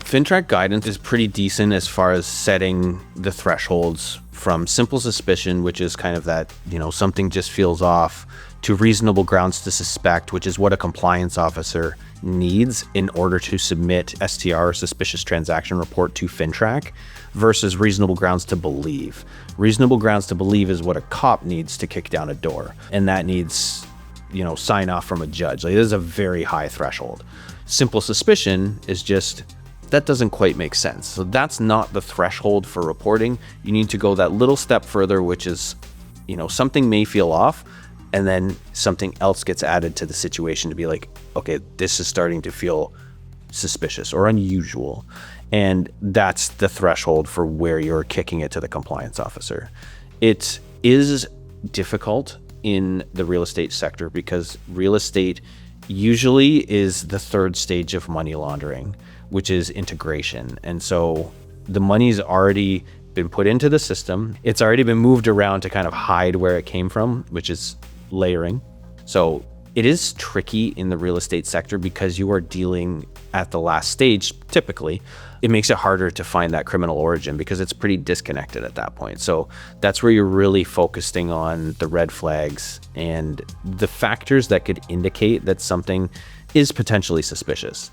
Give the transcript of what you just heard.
FINTRAC guidance is pretty decent as far as setting the thresholds from simple suspicion, which is kind of that, something just feels off, to reasonable grounds to suspect, which is what a compliance officer needs in order to submit STR or suspicious transaction report to FINTRAC, versus reasonable grounds to believe. Reasonable grounds to believe is what a cop needs to kick down a door, and that needs, sign off from a judge. Like, this is a very high threshold. Simple suspicion is just, that doesn't quite make sense. So that's not the threshold for reporting. You need to go that little step further, which is, something may feel off, and then something else gets added to the situation to be like, okay, this is starting to feel suspicious or unusual. And that's the threshold for where you're kicking it to the compliance officer. It is difficult in the real estate sector because real estate usually is the third stage of money laundering, which is integration. And so the money's already been put into the system. It's already been moved around to kind of hide where it came from, which is layering. So it is tricky in the real estate sector because you are dealing at the last stage. Typically, it makes it harder to find that criminal origin because it's pretty disconnected at that point. So that's where you're really focusing on the red flags and the factors that could indicate that something is potentially suspicious.